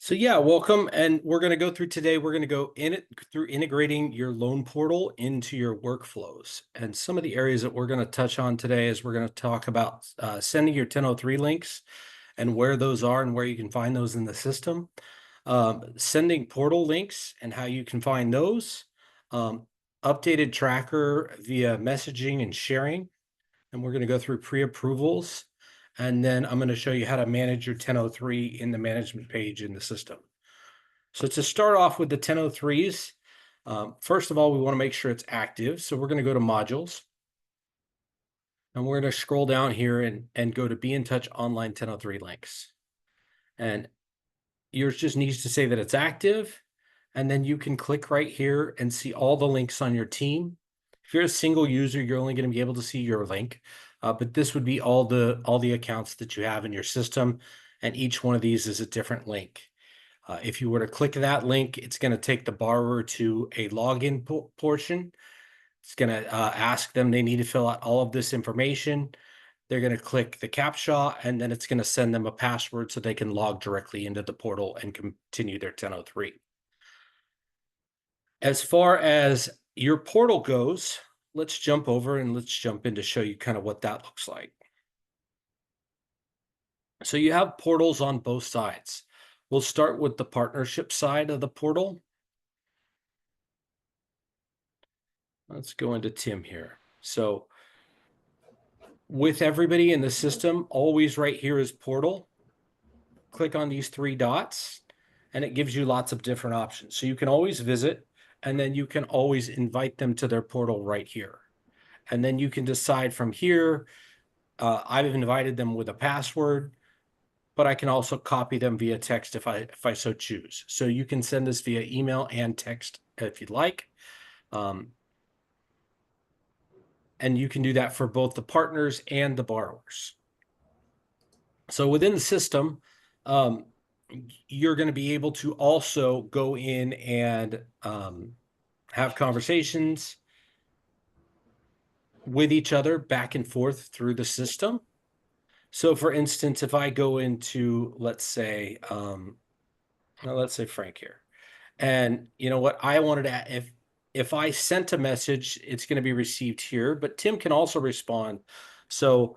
So yeah, welcome. And we're going to go through today. We're going to go in it through integrating your loan portal into your workflows. And some of the areas that we're going to touch on today is we're going to talk about sending your 1003 links and where those are and where you can find those in the system. Sending portal links and how you can find those. Um, Updated tracker via messaging and sharing. And we're going to go through pre-approvals. And then I'm going to show you how to manage your 1003 in the management page in the system. So to start off with the 1003s, first of all, we want to make sure it's active. So we're going to go to modules. And we're going to scroll down here and go to BNTouch online 1003 links. And yours just needs to say that it's active. And then you can click right here and see all the links on your team. If you're a single user, you're only going to be able to see your link. But this would be all the accounts that you have in your system, and each one of these is a different link. If you were to click that link, it's going to take the borrower to a login portion. It's going to ask them they need to fill out all of this information. They're going to click the CAPTCHA, and then it's going to send them a password so they can log directly into the portal and continue their 1003. As far as your portal goes, let's jump over and let's jump in to show you kind of what that looks like. So you have portals on both sides. We'll start with the partnership side of the portal. Let's go into Tim here. So with everybody in the system, always right here is portal. Click on these three dots and it gives you lots of different options. So you can always visit, and then you can always invite them to their portal right here. And then you can decide from here, I've invited them with a password, but I can also copy them via text if I so choose. So you can send this via email and text if you'd like. And you can do that for both the partners and the borrowers. So within the system, you're going to be able to also go in and have conversations with each other back and forth through the system. So for instance, if I go into, let's say Frank here, and you know what, I wanted to, if I sent a message, it's going to be received here, but Tim can also respond. So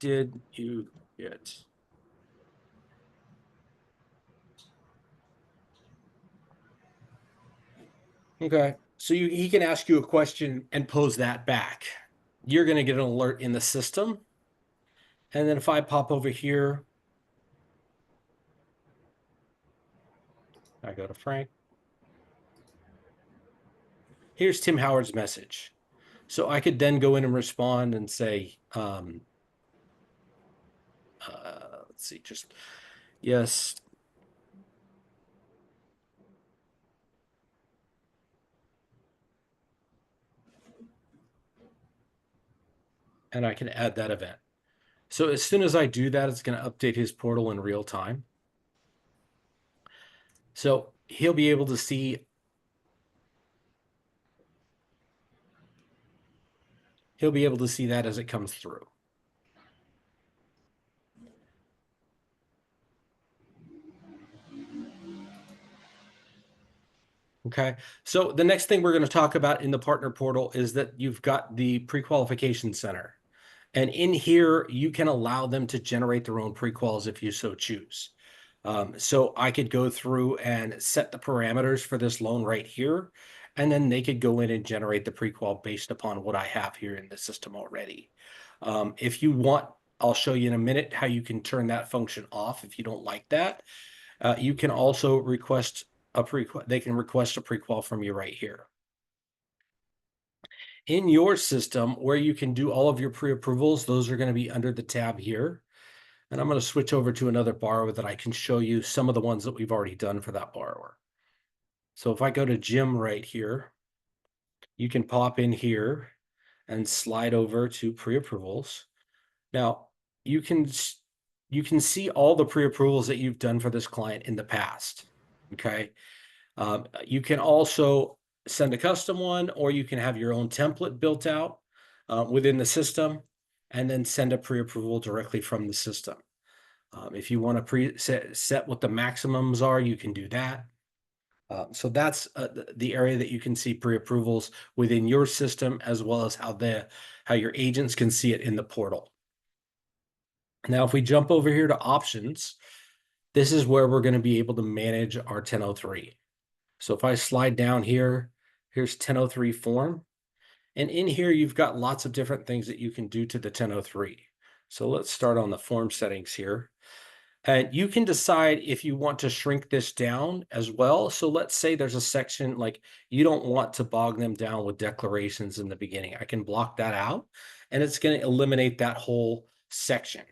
did you get? Okay, so he can ask you a question and pose that back. You're going to get an alert in the system. And then if I pop over here, I go to Frank. Here's Tim Howard's message. So I could then go in and respond and say, let's see, just yes. And I can add that event. So as soon as I do that, it's going to update his portal in real time. So he'll be able to see that as it comes through. Okay, so the next thing we're going to talk about in the partner portal is that you've got the pre-qualification center. And in here, you can allow them to generate their own pre-quals if you so choose. So I could go through and set the parameters for this loan right here, and then they could go in and generate the pre-qual based upon what I have here in the system already. If you want, I'll show you in a minute how you can turn that function off if you don't like that. You can also request a pre-qual. They can request a pre-qual from you right here. In your system, where you can do all of your pre-approvals, those are going to be under the tab here. And I'm going to switch over to another borrower that I can show you some of the ones that we've already done for that borrower. So if I go to Jim right here, you can pop in here and slide over to pre-approvals. Now, you can see all the pre-approvals that you've done for this client in the past. Okay. You can also send a custom one, or you can have your own template built out within the system and then send a pre-approval directly from the system. If you want to set what the maximums are, you can do that. So that's the area that you can see pre-approvals within your system, as well as how your agents can see it in the portal. Now, if we jump over here to options, this is where we're going to be able to manage our 1003. So if I slide down here, here's 1003 form. And in here, you've got lots of different things that you can do to the 1003. So let's start on the form settings here. And you can decide if you want to shrink this down as well. So let's say there's a section like you don't want to bog them down with declarations in the beginning. I can block that out, and it's going to eliminate that whole section.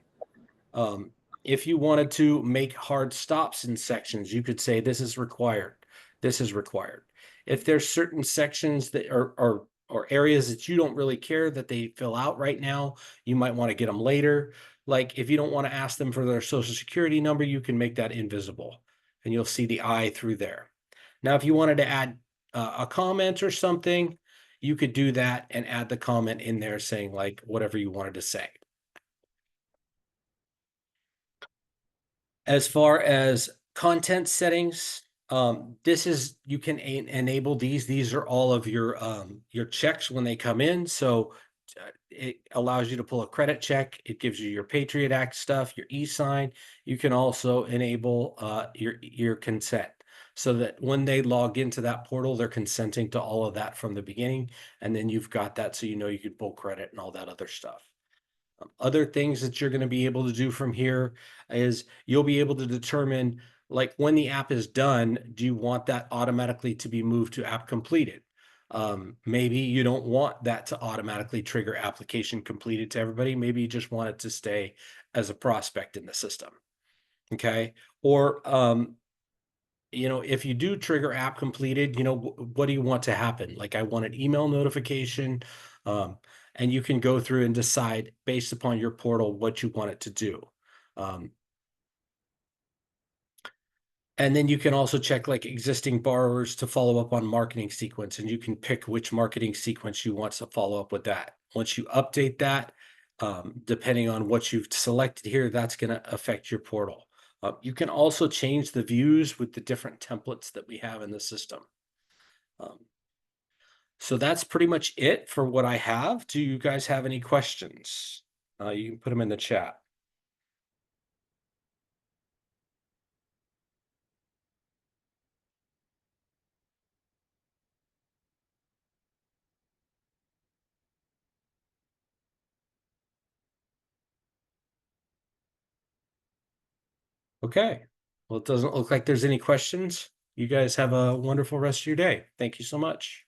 If you wanted to make hard stops in sections, you could say this is required. This is required. If there's certain sections that are or areas that you don't really care that they fill out right now, you might want to get them later. Like if you don't want to ask them for their social security number, you can make that invisible and you'll see the I through there. Now, if you wanted to add a comment or something, you could do that and add the comment in there saying like whatever you wanted to say. As far as content settings, this is you can enable these. These are all of your checks when they come in. So it allows you to pull a credit check. It gives you your Patriot Act stuff, your e-sign. You can also enable your consent so that when they log into that portal, they're consenting to all of that from the beginning. And then you've got that so you know you can pull credit and all that other stuff. Other things that you're going to be able to do from here is you'll be able to determine like when the app is done, do you want that automatically to be moved to app completed? Maybe you don't want that to automatically trigger application completed to everybody. Maybe you just want it to stay as a prospect in the system. Okay. Or, if you do trigger app completed, what do you want to happen? Like I want an email notification. And you can go through and decide based upon your portal what you want it to do. And then you can also check like existing borrowers to follow up on marketing sequence, and you can pick which marketing sequence you want to follow up with that. Once you update that, depending on what you've selected here, that's going to affect your portal. You can also change the views with the different templates that we have in the system. So that's pretty much it for what I have. Do you guys have any questions? You can put them in the chat. Okay. Well, it doesn't look like there's any questions. You guys have a wonderful rest of your day. Thank you so much.